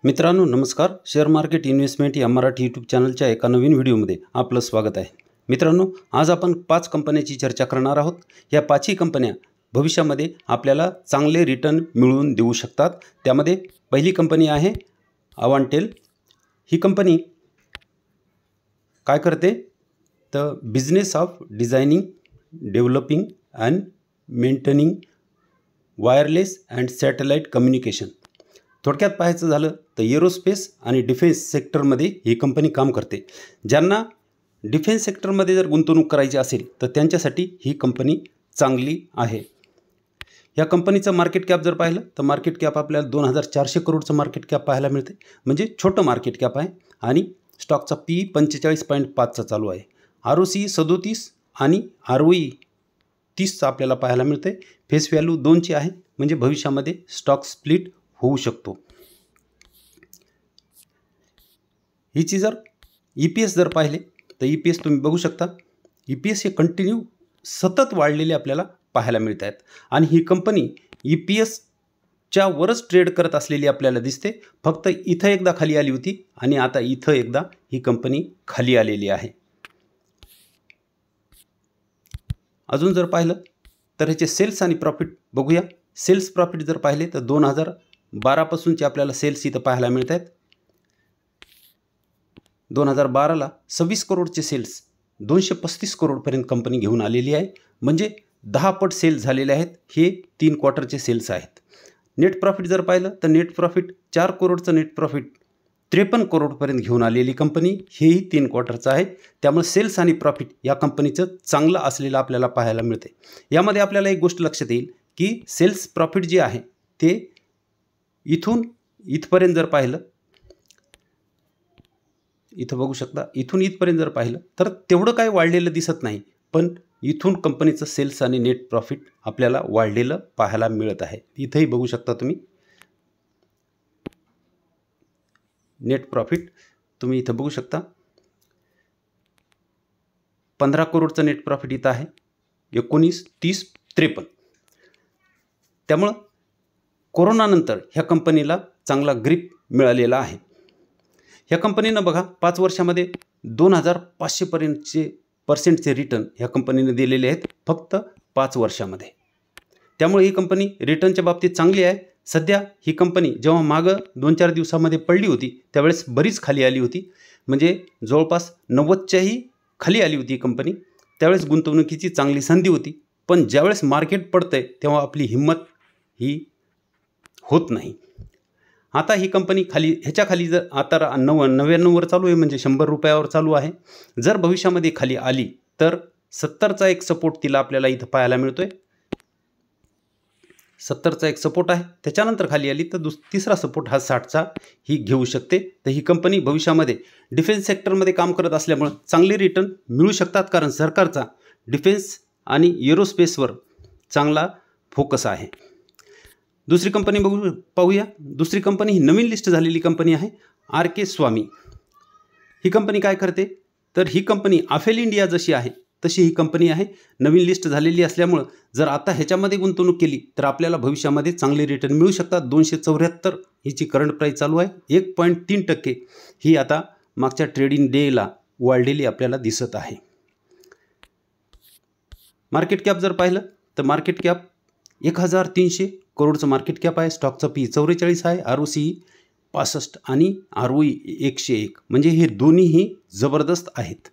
मित्रांनो नमस्कार. Share market investment या मराठी यूट्यूब चॅनलच्या एका नवीन व्हिडिओमध्ये आपलं स्वागत आहे. मित्रांनो आज आपण 5 कंपन्यांची चर्चा करणार आहोत. या 5ही कंपन्या भविष्यामध्ये आपल्याला चांगले रिटर्न मिळवून देऊ शकतात. त्यामध्ये पहिली कंपनी आहे अवांटेल. ही कंपनी काय करते तर business of designing, developing and maintaining wireless and satellite communication. थोडक्यात पाहायचं झालं तर एरोस्पेस आणि डिफेन्स सेक्टरमध्ये ही कंपनी काम करते. ज्यांना डिफेन्स सेक्टरमध्ये जर गुंतवणूक करायची असेल तर त्यांच्यासाठी ही कंपनी चांगली आहे. या कंपनीचं मार्केट कॅप जर पाहिलं तर मार्केट कॅप आपल्याला 2400 करोडचं मार्केट कॅप पाहायला मिळते. म्हणजे छोटं मार्केट कॅप आहे आणि स्टॉकचा पी 45.5चा चालू आहे. ROCE 37 आणि ROE 30चा आपल्याला पाहायला मिळते. फेस व्हॅल्यू 2ची आहे. म्हणजे भविष्यामध्ये स्टॉक स्प्लिट होऊ शकतो. हिची जर EPS जर पाहिले तर EPS तुम्ही बघू शकता. EPS हे कंटिन्यू सतत वाढलेले आपल्याला पाहायला मिळत आहेत आणि ही कंपनी EPSच्या वरच ट्रेड करत असलेली आपल्याला दिसते. फक्त इथं एकदा खाली आली होती आणि आता इथं एकदा ही कंपनी खाली आलेली आहे. अजून जर पाहिलं तर ह्याचे सेल्स आणि प्रॉफिट बघूया. सेल्स प्रॉफिट जर पाहिले तर 2012 पासूनचे आपल्याला सेल्स इथं पाहायला मिळत आहेत. 2012ला 26 करोडचे सेल्स 235 करोडपर्यंत कंपनी घेऊन आलेली आहे. म्हणजे 10 पट सेल झालेले आहेत. हे 3 क्वार्टरचे सेल्स आहेत. नेट प्रॉफिट जर पाहिलं तर नेट प्रॉफिट 4 करोडचं नेट प्रॉफिट 53 करोडपर्यंत घेऊन आलेली कंपनी. हेही 3 क्वार्टरचं आहे. त्यामुळे सेल्स आणि प्रॉफिट या कंपनीचं चांगलं असलेलं आपल्याला पाहायला मिळते. यामध्ये आपल्याला एक गोष्ट लक्षात येईल की सेल्स प्रॉफिट जे आहे ते इथून इथपर्यंत जर पाहिलं, इथं बघू शकता, इथून इथपर्यंत जर पाहिलं तर तेवढं काय वाढलेलं दिसत नाही. पण इथून कंपनीचं सेल्स आणि नेट प्रॉफिट आपल्याला वाढलेलं पाहायला मिळत आहे. इथंही बघू शकता तुम्ही नेट प्रॉफिट तुम्ही इथं बघू शकता. 15 करोडचं नेट प्रॉफिट इथं आहे. 19, 30, 53. त्यामुळं कोरोनानंतर ह्या कंपनीला चांगला ग्रिप मिळालेला आहे. ह्या कंपनीनं बघा 5 वर्षामध्ये 2500% रिटर्न ह्या कंपनीने दिलेले आहेत फक्त 5 वर्षामध्ये. त्यामुळे ही कंपनी रिटर्नच्या बाबतीत चांगली आहे. सध्या ही कंपनी जेव्हा मागं 2-4 दिवसामध्ये पडली होती त्यावेळेस बरीच खाली आली होती. म्हणजे जवळपास 90च्याही खाली आली होती कंपनी. त्यावेळेस गुंतवणुकीची चांगली संधी होती. पण ज्यावेळेस मार्केट पडतंय तेव्हा आपली हिंमत ही होत नाही. आता ही कंपनी खाली ह्याच्या खाली जर आता 99वर चालू आहे म्हणजे 100 रुपयावर चालू आहे. जर भविष्यामध्ये खाली आली तर 70चा एक सपोर्ट तिला आपल्याला इथं पाहायला मिळतोय. 70चा एक सपोर्ट आहे. त्याच्यानंतर खाली आली तर तिसरा सपोर्ट हा 60चा ही घेऊ शकते. तर ही कंपनी भविष्यामध्ये डिफेन्स सेक्टरमध्ये काम करत असल्यामुळे चांगले रिटर्न मिळू शकतात. कारण सरकारचा डिफेन्स आणि एरोस्पेसवर चांगला फोकस आहे. दुसरी कंपनी पाहूया. दुसरी कंपनी ही नवीन लिस्ट झालेली कंपनी आहे RK स्वामी. ही कंपनी काय करते तर ही कंपनी AFEL इंडिया जशी आहे तशी ही कंपनी आहे. नवीन लिस्ट झालेली असल्यामुळं जर आता ह्याच्यामध्ये गुंतवणूक केली तर आपल्याला भविष्यामध्ये चांगले रिटर्न मिळू शकतात. 274 हिची करंट प्राईस चालू आहे. 1.3% ही आता मागच्या ट्रेडिंग डेला वाढलेली आपल्याला दिसत आहे. मार्केट कॅप जर पाहिलं तर मार्केट कॅप 1300 करोडचं मार्केट कॅप आहे. स्टॉकचा पी 44 आहे. ROCE 65 आणि ROE 101. म्हणजे हे दोन्हीही जबरदस्त आहेत.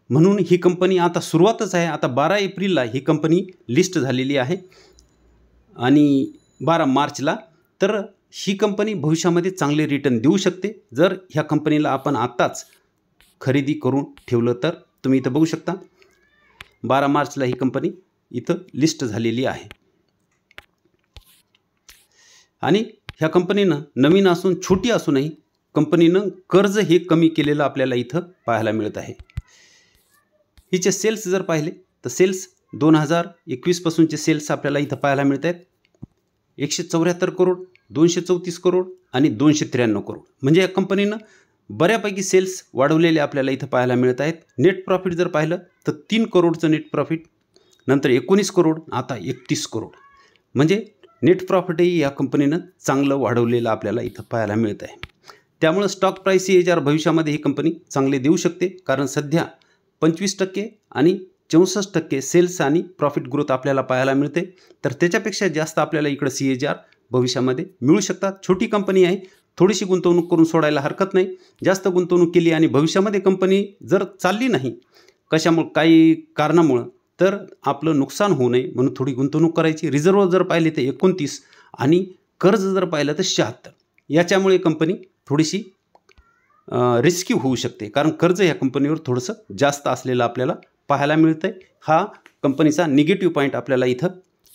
म्हणून ही कंपनी आता सुरुवातच आहे. आता 12 एप्रिलला ही कंपनी लिस्ट झालेली आहे आणि 12 मार्चला. तर ही कंपनी भविष्यामध्ये चांगले रिटर्न देऊ शकते जर ह्या कंपनीला आपण आत्ताच खरेदी करून ठेवलं तर. तुम्ही इथं बघू शकता 12 मार्चला ही कंपनी इथं लिस्ट झालेली आहे. आणि ह्या कंपनीनं नवीन असून छोटी असूनही कंपनीनं कर्ज हे कमी केलेलं आपल्याला इथं पाहायला मिळत आहे. हिचे सेल्स जर पाहिले तर सेल्स 2021 पासूनचे सेल्स आपल्याला इथं पाहायला मिळत आहेत. 174 करोड, 234 करोड आणि 293 करोड. म्हणजे या कंपनीनं बऱ्यापैकी सेल्स वाढवलेले आपल्याला इथं पाहायला मिळत आहेत. नेट प्रॉफिट जर पाहिलं तर 3 करोडचं नेट प्रॉफिट, नंतर 19 करोड, आता 31 करोड. म्हणजे नेट प्रॉफिटही या कंपनीनं चांगलं वाढवलेलं आपल्याला इथं पाहायला मिळत आहे. त्यामुळे स्टॉक प्राईस CAGR भविष्यामध्ये ही कंपनी चांगले देऊ शकते, कारण सध्या 25% आणि 64% सेल्स आणि प्रॉफिट ग्रोथ आपल्याला पाहायला मिळते. तर त्याच्यापेक्षा जास्त आपल्याला इकडे CAGR भविष्यामध्ये मिळू शकतात. छोटी कंपनी आहे, थोडीशी गुंतवणूक करून सोडायला हरकत नाही. जास्त गुंतवणूक केली आणि भविष्यामध्ये कंपनी जर चालली नाही कशामुळे काही कारणामुळं, तर आपलं नुकसान होऊ नये म्हणून थोडी गुंतवणूक करायची. रिझर्व्ह जर पाहिले तर 29 आणि कर्ज जर पाहिलं तर 76. याच्यामुळे कंपनी थोडीशी रिस्की होऊ शकते, कारण कर्ज या कंपनीवर थोडंसं जास्त असलेलं आपल्याला पाहायला मिळतं आहे. हा कंपनीचा निगेटिव्ह पॉईंट आपल्याला इथं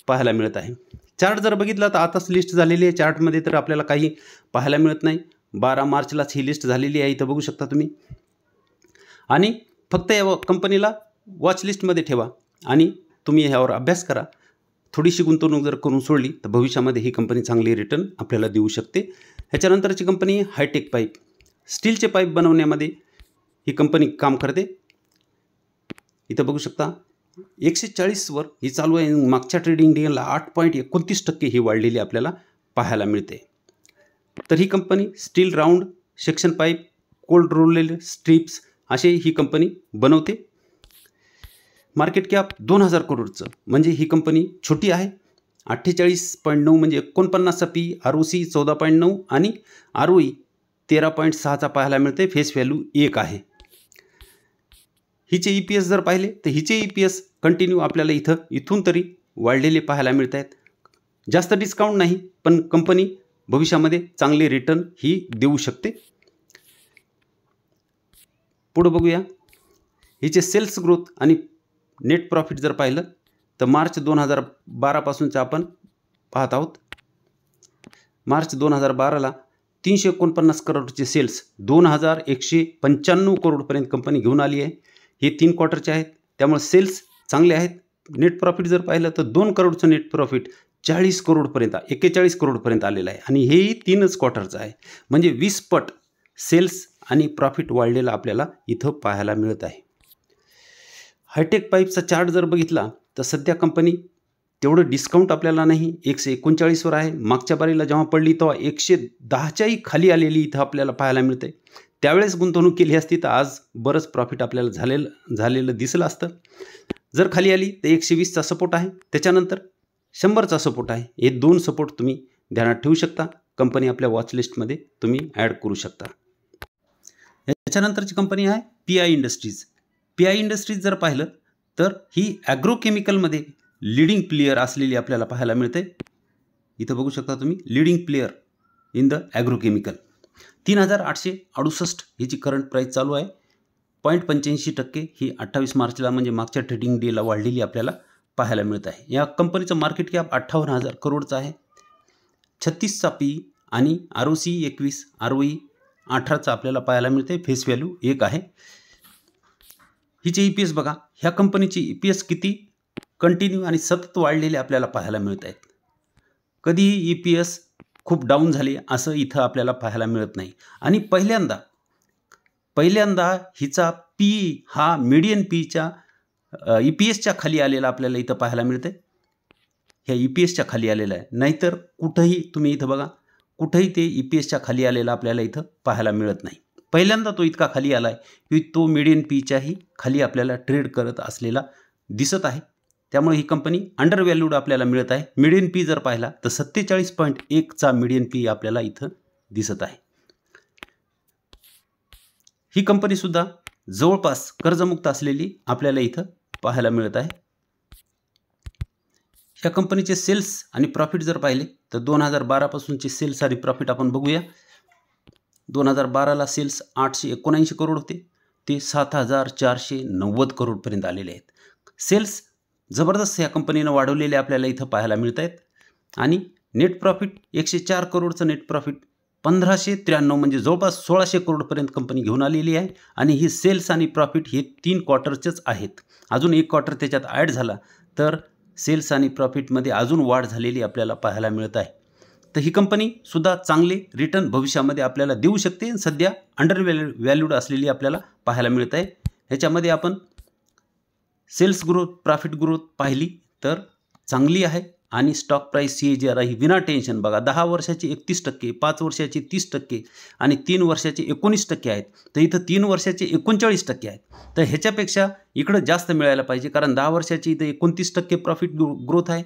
पाहायला मिळत आहे. चार्ट जर बघितला तर आताच लिस्ट झालेली आहे. चार्टमध्ये तर आपल्याला काही पाहायला मिळत नाही. 12 मार्चलाच ही लिस्ट झालेली आहे, इथं बघू शकता तुम्ही. आणि फक्त या कंपनीला वॉच लिस्टमध्ये ठेवा आणि तुम्ही ह्यावर अभ्यास करा. थोडीशी गुंतवणूक जर करून सोडली तर भविष्यामध्ये ही कंपनी चांगली रिटर्न आपल्याला देऊ शकते. ह्याच्यानंतरची कंपनी हायटेक पाईप. स्टीलचे पाईप बनवण्यामध्ये ही कंपनी काम करते. इथं बघू शकता 140 वर ही चालू आहे. मागच्या ट्रेडिंग डेला 8.29% ही वाढलेली आपल्याला पाहायला मिळते. तर ही company steel round section pipe, cold rolled strips असे ही कंपनी बनवते. मार्केट कॅप 2000 करोडचं, म्हणजे ही कंपनी छोटी आहे. 48.9 म्हणजे 49चा पी, ROC 14.9 आणि ROE 13.6चा पाहायला मिळते. फेस व्हॅल्यू 1 आहे. हिचे EPS जर पाहिले तर हिचे EPS कंटिन्यू आपल्याला इथून तरी वाढलेले पाहायला मिळत आहेत. जास्त डिस्काउंट नाही, पण कंपनी भविष्यामध्ये चांगले रिटर्न ही देऊ शकते. पुढे बघूया. हिचे सेल्स ग्रोथ आणि नेट प्रॉफिट जर पाहिलं तर मार्च 2012 पासूनचं आपण पाहत आहोत. मार्च 2012ला 349 करोडचे सेल्स 2195 करोडपर्यंत कंपनी घेऊन आली आहे. हे 3 क्वार्टरचे आहेत, त्यामुळे सेल्स चांगले आहेत. नेट प्रॉफिट जर पाहिलं तर 2 करोडचं नेट प्रॉफिट 40 करोडपर्यंत 41 करोडपर्यंत आलेलं आहे आणि हेही 3च क्वार्टरचं आहे. म्हणजे 20 पट सेल्स आणि प्रॉफिट वाढलेला आपल्याला इथं पाहायला मिळत आहे. हायटेक पाईपचा चार्ट जर बघितला तर सध्या कंपनी तेवढं डिस्काउंट आपल्याला नाही, 139 वर आहे. मागच्या बारीला जेव्हा पडली तेव्हा 110च्याही खाली आलेली इथं आपल्याला पाहायला मिळते. त्यावेळेस गुंतवणूक केली असती तर आज बरंच प्रॉफिट आपल्याला झालेलं दिसलं असतं. जर खाली आली तर 120चा सपोर्ट आहे, त्याच्यानंतर 100चा सपोर्ट आहे. हे 2 सपोर्ट तुम्ही ध्यानात ठेवू शकता. कंपनी आपल्या वॉच लिस्टमध्ये तुम्ही ॲड करू शकता. याच्यानंतरची कंपनी आहे PI इंडस्ट्रीज. PI इंडस्ट्रीज जर पाहिलं तर ही ॲग्रोकेमिकलमध्ये लीडिंग प्लेयर असलेली आपल्याला पाहायला मिळते. इथं बघू शकता तुम्ही, लीडिंग प्लेयर इन द ॲग्रोकेमिकल. 3868 हिची करंट प्राईस चालू आहे. 0.85% ही 28 मार्चला म्हणजे मागच्या ट्रेडिंग डेला वाढलेली आपल्याला पाहायला मिळत आहे. या कंपनीचं मार्केट कॅप 58,000 करोडचं आहे. 36चा पी आणि ROC 21, ROE 18चा आपल्याला पाहायला मिळते. फेस व्हॅल्यू 1 आहे. हिचे EPS बघा. ह्या कंपनीची EPS किती कंटिन्यू आणि सतत वाढलेले आपल्याला पाहायला मिळत आहेत. कधीही EPS खूप डाऊन झाली असं इथं आपल्याला पाहायला मिळत नाही. आणि पहिल्यांदा हिचा PE हा मीडियन पीच्या EPSच्या खाली आलेला आपल्याला इथं पाहायला मिळते. ह्या EPSच्या खाली आलेला आहे. नाहीतर कुठंही तुम्ही इथं बघा, कुठंही ते EPSच्या खाली आलेला आपल्याला इथं पाहायला मिळत नाही. पहिल्यांदा तो इतका खाली आला आहे की तो मीडियन पीच्याही खाली आपल्याला ट्रेड करत असलेला दिसत आहे. त्यामुळे ही कंपनी अंडर व्हॅल्यूड आपल्याला मिळत आहे. मीडियन पी जर पाहिला तर 47.1चा मीडियन पी आपल्याला इथं दिसत आहे. ही कंपनीसुद्धा जवळपास कर्जमुक्त असलेली आपल्याला इथं पाहायला मिळत आहे. ह्या कंपनीचे सेल्स आणि प्रॉफिट जर पाहिले तर 2012 पासूनचे सेल्स आणि प्रॉफिट आपण बघूया. 2012ला सेल्स 879 करोड होते, ते 7490 करोडपर्यंत आलेले आहेत. सेल्स जबरदस्त ह्या कंपनीनं वाढवलेले आपल्याला इथं पाहायला मिळत आहेत. आणि नेट प्रॉफिट 104 करोडचं नेट प्रॉफिट 1593 म्हणजे जवळपास 1600 करोडपर्यंत कंपनी घेऊन आलेली आहे. आणि ही सेल्स आणि प्रॉफिट हे 3 क्वार्टरचेच आहेत. अजून 1 क्वार्टर त्याच्यात ॲड झाला तर सेल्स आणि प्रॉफिटमध्ये अजून वाढ झालेली आपल्याला पाहायला मिळत आहे. तर ही कंपनीसुद्धा चांगले रिटर्न भविष्यामध्ये आपल्याला देऊ शकते. सध्या अंडर व्हॅल्यूड असलेली आपल्याला पाहायला मिळत आहे. ह्याच्यामध्ये आपण सेल्स ग्रोथ, प्रॉफिट ग्रोथ पाहिली तर चांगली आहे. आणि स्टॉक प्राईस CAGR ही विना टेन्शन बघा 10 वर्षाची 31%, 5 वर्षाची 30% आणि 3 वर्षाचे 19% आहेत. तर इथं 3 वर्षाचे 39% आहेत. तर ह्याच्यापेक्षा इकडं जास्त मिळायला पाहिजे, कारण 10 वर्षाची इथं 29% प्रॉफिट ग्रोथ आहे,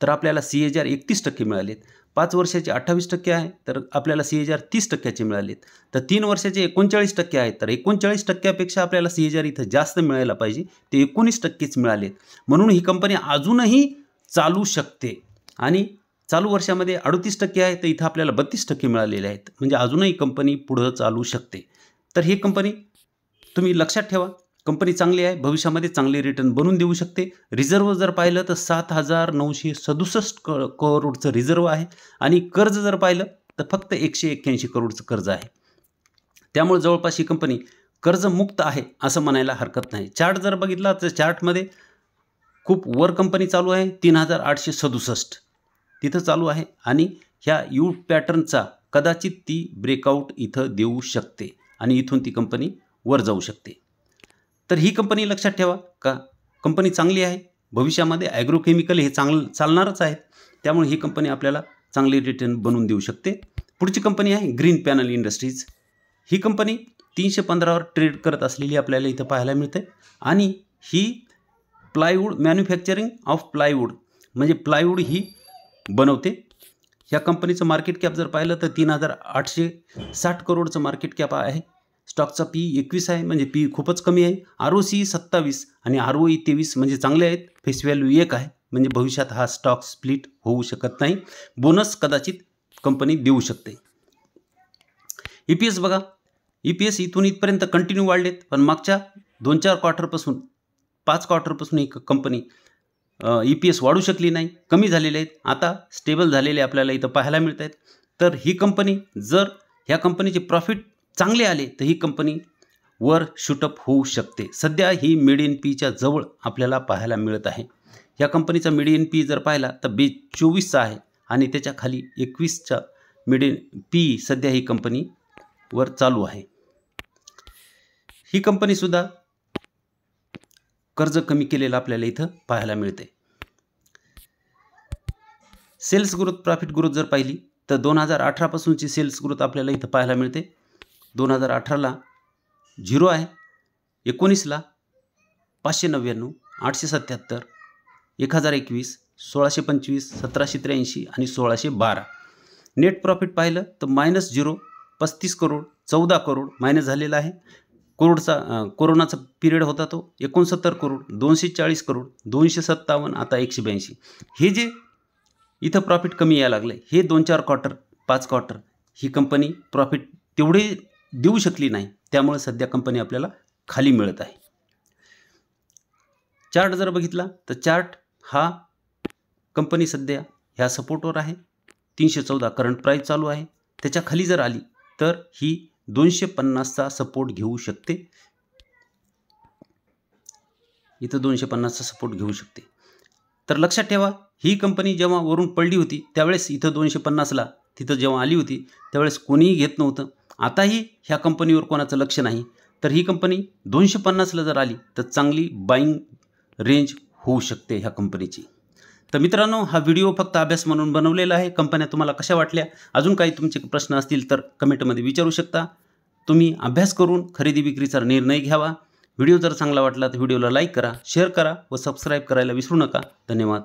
तर आपल्याला CAGR 31% मिळालेत. 5 वर्षाचे 28% आहे, तर आपल्याला CAGR 30%चे मिळालेत. तर 3 वर्षाचे 39% आहेत, तर 39%पेक्षा आपल्याला CAGR इथं जास्त मिळायला पाहिजे, ते 19%च मिळालेत. म्हणून ही कंपनी अजूनही चालू शकते आणि चालू वर्षामध्ये 38% आहे, तर इथं आपल्याला 32% मिळालेले आहेत. म्हणजे अजूनही कंपनी पुढं चालू शकते. तर ही कंपनी तुम्ही लक्षात ठेवा, कंपनी चांगली आहे, भविष्यामध्ये चांगले रिटर्न बनवून देऊ शकते. रिझर्व्ह जर पाहिलं तर 7,967 करोडचं रिझर्व्ह आहे आणि कर्ज जर पाहिलं तर फक्त 181 करोडचं कर्ज आहे. त्यामुळे जवळपास ही कंपनी कर्जमुक्त आहे असं म्हणायला हरकत नाही. चार्ट जर बघितला तर चार्टमध्ये खूप वर कंपनी चालू आहे, 3,867 तिथं चालू आहे आणि ह्या यू पॅटर्नचा कदाचित ती ब्रेकआउट इथं देऊ शकते आणि इथून ती कंपनी वर जाऊ शकते. तर ही कंपनी लक्षात ठेवा का कंपनी चांगली आहे, भविष्यामध्ये ॲग्रोकेमिकल हे चालणारच आहेत, त्यामुळे ही कंपनी आपल्याला चांगली रिटर्न बनवून देऊ शकते. पुढची कंपनी आहे ग्रीन पॅनल इंडस्ट्रीज. ही कंपनी 315 वर ट्रेड करत असलेली आपल्याला इथं पाहायला मिळते आणि ही प्लायवूड मॅन्युफॅक्चरिंग ऑफ प्लायवूड म्हणजे प्लायवूड ही बनवते. ह्या कंपनीचं मार्केट कॅप जर पाहिलं तर 3,860 करोडचं मार्केट कॅप आहे. स्टॉकचा PE 21 आहे, म्हणजे PE खूपच कमी आहे. ROCE 27 आणि ROE 23 म्हणजे चांगले आहेत. फेस व्हॅल्यू 1 आहे, म्हणजे भविष्यात हा स्टॉक स्प्लिट होऊ शकत नाही. बोनस कदाचित कंपनी देऊ शकते. EPS बघा, EPS इथून इथपर्यंत कंटिन्यू वाढलेत, पण मागच्या 2-4 क्वार्टरपासून 5 क्वार्टरपासून ही कंपनी EPS वाढू शकली नाही, कमी झालेले आहेत. आता स्टेबल झालेले आपल्याला इथं पाहायला मिळत आहेत. तर ही कंपनी जर ह्या कंपनीचे प्रॉफिट चांगले आले तर ही कंपनी वर शूटअप होऊ शकते. सध्या ही मीडियन पीच्या जवळ आपल्याला पाहायला मिळत आहे. ह्या कंपनीचा मीडियन पी जर पाहिला तर 24चा आहे आणि त्याच्या खाली 21चा मीडियन पी सध्या ही कंपनी वर चालू आहे. ही कंपनीसुद्धा कर्ज कमी केलेलं आपल्याला इथं पाहायला मिळते. सेल्स ग्रोथ, प्रॉफिट ग्रोथ जर पाहिली तर 2018 पासूनची सेल्स ग्रोथ आपल्याला इथं पाहायला मिळते. 2018ला 0 आहे, 19ला 599, 877, 1021, 1625, 1783 आणि 1612. नेट प्रॉफिट पाहिलं तर -0, 35 करोड, 14 करोड मायनस झालेला आहे. कोरोनाचा पिरियड होता तो 69 करोड, 240 करोड, 257, आता 182. हे जे इथं प्रॉफिट कमी यायला लागले, हे 2-4 क्वार्टर 5 क्वार्टर ही कंपनी प्रॉफिट तेवढे देऊ शकली नाही, त्यामुळे सध्या कंपनी आपल्याला खाली मिळत आहे. चार्ट जर बघितला तर चार्ट हा कंपनी सध्या ह्या सपोर्टवर आहे. 314 करंट प्राईस चालू आहे. त्याच्या खाली जर आली तर ही 250चा सपोर्ट घेऊ शकते. इथं 250चा सपोर्ट घेऊ शकते. तर लक्षात ठेवा, ही कंपनी जेव्हा वरून पडली होती त्यावेळेस इथं 250ला तिथं जेव्हा आली होती त्यावेळेस कोणीही घेत नव्हतं. आताही ह्या कंपनीवर कोणाचं लक्ष नाही. तर ही कंपनी 250ला जर आली तर चांगली बाईंग रेंज होऊ शकते ह्या कंपनीची. तर मित्रांनो, हा व्हिडिओ फक्त अभ्यास म्हणून बनवलेला आहे. कंपन्या तुम्हाला कशा वाटल्या, अजून काही तुमचे प्रश्न असतील तर कमेंटमध्ये विचारू शकता. तुम्ही अभ्यास करून खरेदी विक्रीचा निर्णय घ्यावा. व्हिडिओ जर चांगला वाटला तर व्हिडिओला लाईक करा, शेअर करा व सबस्क्राईब करायला विसरू नका. धन्यवाद.